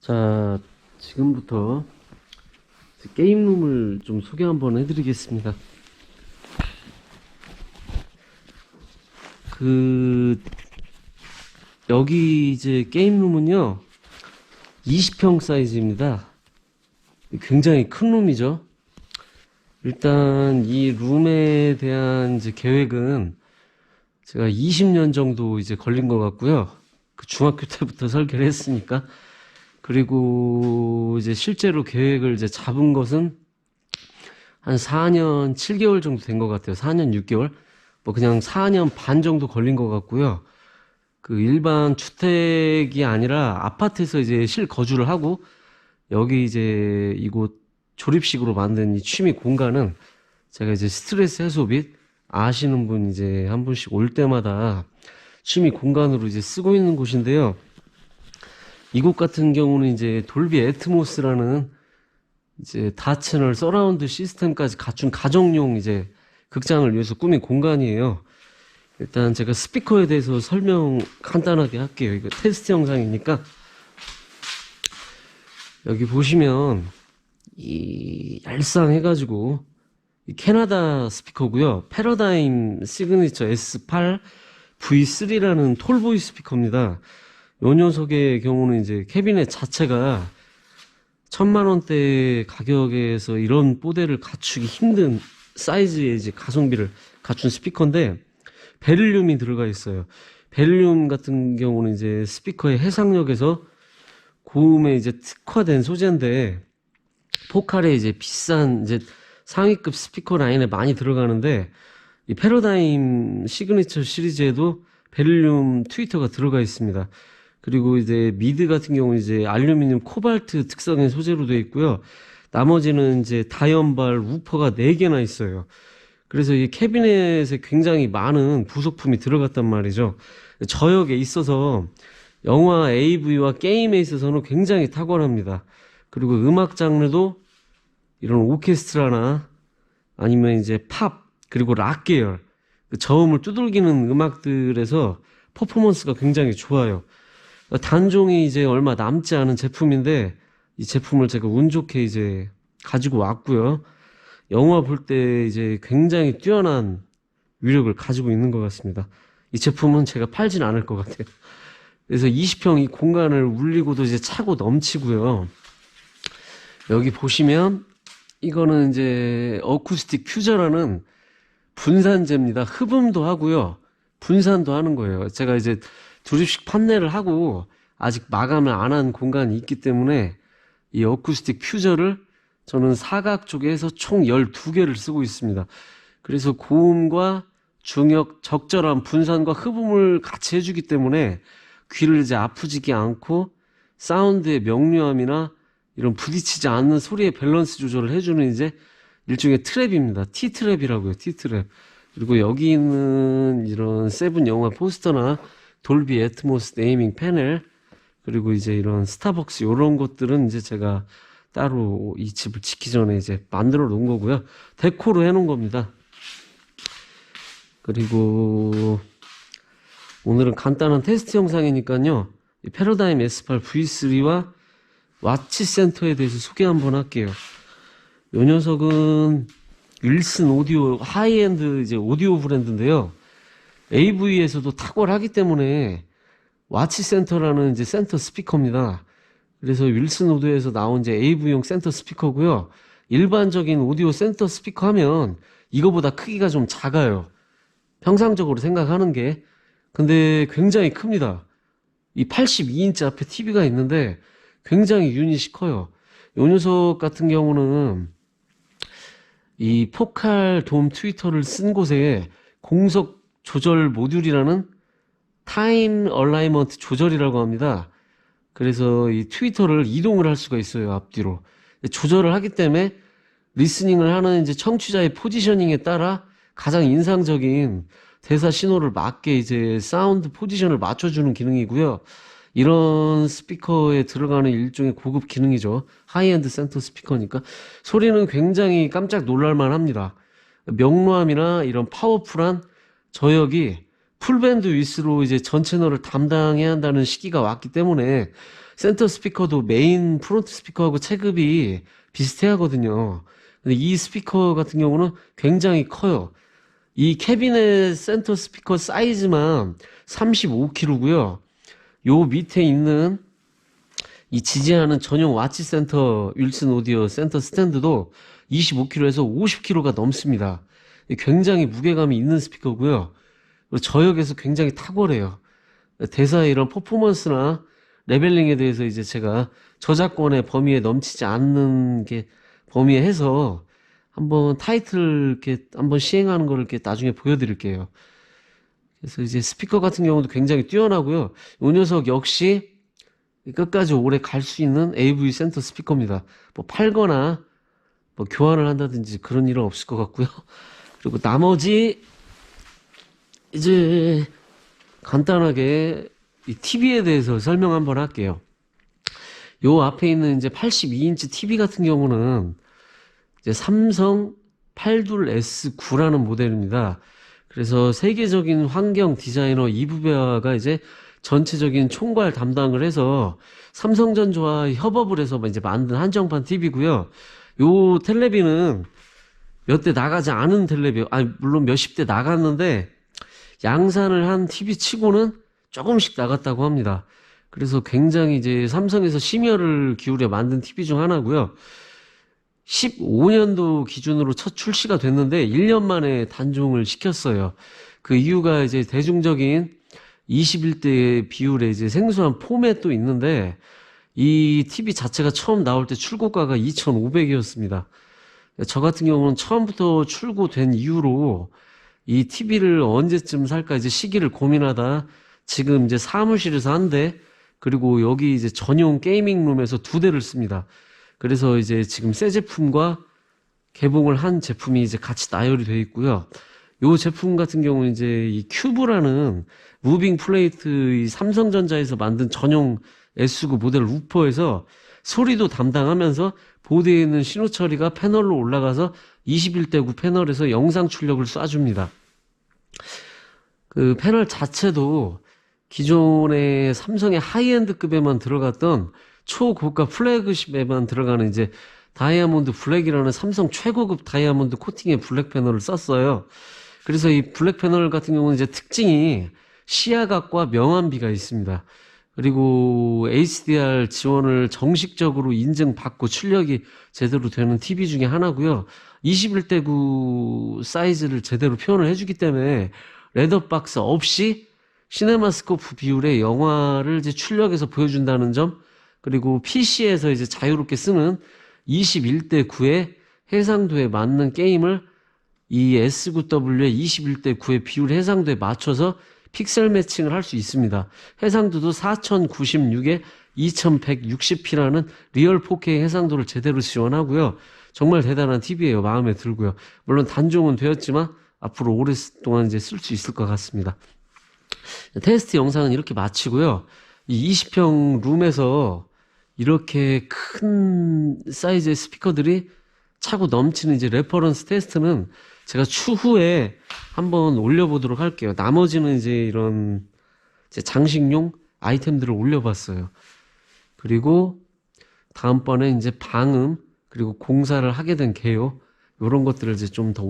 자, 지금부터 게임룸을 좀 소개 한번 해드리겠습니다. 그, 여기 이제 게임룸은요, 20평 사이즈입니다. 굉장히 큰 룸이죠. 일단 이 룸에 대한 이제 계획은 제가 20년 정도 이제 걸린 것 같고요. 그 중학교 때부터 설계를 했으니까. 그리고 이제 실제로 계획을 이제 잡은 것은 한 4년 7개월 정도 된 것 같아요. 4년 6개월. 뭐 그냥 4년 반 정도 걸린 것 같고요. 그 일반 주택이 아니라 아파트에서 이제 실거주를 하고 여기 이제 이곳 조립식으로 만든 이 취미 공간은 제가 이제 스트레스 해소 및 아시는 분 이제 한 분씩 올 때마다 취미 공간으로 이제 쓰고 있는 곳인데요. 이곳 같은 경우는 이제 돌비 애트모스라는 이제 다채널 서라운드 시스템까지 갖춘 가정용 이제 극장을 위해서 꾸민 공간이에요. 일단 제가 스피커에 대해서 설명 간단하게 할게요. 이거 테스트 영상이니까. 여기 보시면 이 얄쌍해가지고 이 캐나다 스피커고요. 패러다임 시그니처 S8 V3라는 톨보이 스피커입니다. 요 녀석의 경우는 이제 캐비넷 자체가 1000만원대 가격에서 이런 모델을 갖추기 힘든 사이즈의 이제 가성비를 갖춘 스피커인데 베릴륨이 들어가 있어요. 베릴륨 같은 경우는 이제 스피커의 해상력에서 고음에 이제 특화된 소재인데 포칼에 이제 비싼 이제 상위급 스피커 라인에 많이 들어가는데 이 패러다임 시그니처 시리즈에도 베릴륨 트위터가 들어가 있습니다. 그리고 이제 미드 같은 경우는 이제 알루미늄 코발트 특성의 소재로 되어 있고요. 나머지는 이제 다이언발 우퍼가 4개나 있어요. 그래서 이 캐비넷에 굉장히 많은 부속품이 들어갔단 말이죠. 저역에 있어서 영화, AV와 게임에 있어서는 굉장히 탁월합니다. 그리고 음악 장르도 이런 오케스트라나 아니면 이제 팝, 그리고 락 계열, 그 저음을 두들기는 음악들에서 퍼포먼스가 굉장히 좋아요. 단종이 이제 얼마 남지 않은 제품인데 이 제품을 제가 운 좋게 이제 가지고 왔고요. 영화 볼 때 이제 굉장히 뛰어난 위력을 가지고 있는 것 같습니다. 이 제품은 제가 팔진 않을 것 같아요. 그래서 20평 이 공간을 울리고도 이제 차고 넘치고요. 여기 보시면 이거는 이제 어쿠스틱 퓨저라는 분산재입니다. 흡음도 하고요. 분산도 하는 거예요. 제가 이제 조립식 판넬을 하고 아직 마감을 안 한 공간이 있기 때문에 이 어쿠스틱 퓨저를 저는 사각 쪽에서 총 12개를 쓰고 있습니다. 그래서 고음과 중역, 적절한 분산과 흡음을 같이 해주기 때문에 귀를 이제 아프지게 않고 사운드의 명료함이나 이런 부딪히지 않는 소리의 밸런스 조절을 해주는 이제 일종의 트랩입니다. T트랩이라고요. T트랩. 그리고 여기 있는 이런 세븐 영화 포스터나 돌비 애트모스 네이밍 패널, 그리고 이제 이런 스타벅스 이런 것들은 이제 제가 따로 이 집을 짓기 전에 이제 만들어 놓은 거고요. 데코로 해 놓은 겁니다. 그리고 오늘은 간단한 테스트 영상이니까요. 이 패러다임 S8 V3와 와치 센터에 대해서 소개 한번 할게요. 이 녀석은 윌슨 오디오 하이엔드 이제 오디오 브랜드인데요. AV에서도 탁월하기 때문에 와치 센터라는 이제 센터 스피커입니다. 그래서 윌슨 오디오에서 나온 이제 AV용 센터 스피커고요. 일반적인 오디오 센터 스피커 하면 이거보다 크기가 좀 작아요. 평상적으로 생각하는 게. 근데 굉장히 큽니다. 이 82인치 앞에 TV가 있는데 굉장히 유닛이 커요. 요 녀석 같은 경우는 이 포칼 돔 트위터를 쓴 곳에 공석 조절 모듈이라는 타임 얼라이먼트 조절이라고 합니다. 그래서 이 트위터를 이동을 할 수가 있어요. 앞뒤로. 조절을 하기 때문에 리스닝을 하는 이제 청취자의 포지셔닝에 따라 가장 인상적인 대사 신호를 맞게 이제 사운드 포지션을 맞춰주는 기능이고요. 이런 스피커에 들어가는 일종의 고급 기능이죠. 하이엔드 센터 스피커니까 소리는 굉장히 깜짝 놀랄만 합니다. 명료함이나 이런 파워풀한 저역이 풀밴드 윗으로 이제 전 채널을 담당해야 한다는 시기가 왔기 때문에 센터 스피커도 메인 프론트 스피커하고 체급이 비슷해야 하거든요. 근데 이 스피커 같은 경우는 굉장히 커요. 이 캐비넷 센터 스피커 사이즈만 35kg고요. 요 밑에 있는 이 지지하는 전용 와치 센터 윌슨 오디오 센터 스탠드도 25kg에서 50kg가 넘습니다. 굉장히 무게감이 있는 스피커고요. 그리고 저역에서 굉장히 탁월해요. 대사의 이런 퍼포먼스나 레벨링에 대해서 이제 제가 저작권의 범위에 넘치지 않는 게 범위에 해서 한번 타이틀 이렇게 한번 시행하는 거를 이렇게 나중에 보여드릴게요. 그래서 이제 스피커 같은 경우도 굉장히 뛰어나고요. 이 녀석 역시 끝까지 오래 갈 수 있는 AV 센터 스피커입니다. 뭐 팔거나 뭐 교환을 한다든지 그런 일은 없을 것 같고요. 그리고 나머지 이제 간단하게 이 TV에 대해서 설명 한번 할게요. 요 앞에 있는 이제 82인치 TV 같은 경우는 이제 삼성 82S9라는 모델입니다. 그래서 세계적인 환경 디자이너 이부배가 이제 전체적인 총괄 담당을 해서 삼성전자와 협업을 해서 이제 만든 한정판 TV고요. 요 텔레비는 몇 대 나가지 않은 텔레비, 아니 물론 몇십 대 나갔는데 양산을 한 TV 치고는 조금씩 나갔다고 합니다. 그래서 굉장히 이제 삼성에서 심혈을 기울여 만든 TV 중 하나고요. 15년도 기준으로 첫 출시가 됐는데 1년 만에 단종을 시켰어요. 그 이유가 이제 대중적인 21대 비율의 이제 생소한 포맷도 있는데 이 TV 자체가 처음 나올 때 출고가가 2,500이었습니다. 저 같은 경우는 처음부터 출고된 이후로 이 TV를 언제쯤 살까 이제 시기를 고민하다 지금 이제 사무실에서 한 대, 그리고 여기 이제 전용 게이밍룸에서 2대를 씁니다. 그래서 이제 지금 새 제품과 개봉을 한 제품이 이제 같이 나열이 되어 있고요. 요 제품 같은 경우는 이제 이 큐브라는 무빙 플레이트 이 삼성전자에서 만든 전용 S9 모델 우퍼에서 소리도 담당하면서 보드에 있는 신호 처리가 패널로 올라가서 21대 9 패널에서 영상 출력을 쏴줍니다. 그 패널 자체도 기존의 삼성의 하이엔드급에만 들어갔던 초고가 플래그십에만 들어가는 이제 다이아몬드 블랙이라는 삼성 최고급 다이아몬드 코팅의 블랙 패널을 썼어요. 그래서 이 블랙 패널 같은 경우는 이제 특징이 시야각과 명암비가 있습니다. 그리고 HDR 지원을 정식적으로 인증받고 출력이 제대로 되는 TV 중에 하나고요. 21대 9 사이즈를 제대로 표현을 해주기 때문에 레더박스 없이 시네마스코프 비율의 영화를 이제 출력해서 보여준다는 점, 그리고 PC에서 이제 자유롭게 쓰는 21대 9의 해상도에 맞는 게임을 이 S9W의 21대 9의 비율 해상도에 맞춰서 픽셀 매칭을 할 수 있습니다. 해상도도 4096에 2160p라는 리얼 4K 해상도를 제대로 지원하고요. 정말 대단한 TV예요. 마음에 들고요. 물론 단종은 되었지만 앞으로 오랫동안 이제 쓸 수 있을 것 같습니다. 테스트 영상은 이렇게 마치고요. 이 20평 룸에서 이렇게 큰 사이즈의 스피커들이 차고 넘치는 이제 레퍼런스 테스트는 제가 추후에 한번 올려보도록 할게요. 나머지는 이제 이런 이제 장식용 아이템들을 올려봤어요. 그리고 다음번에 이제 방음, 그리고 공사를 하게 된 개요, 이런 것들을 이제 좀 더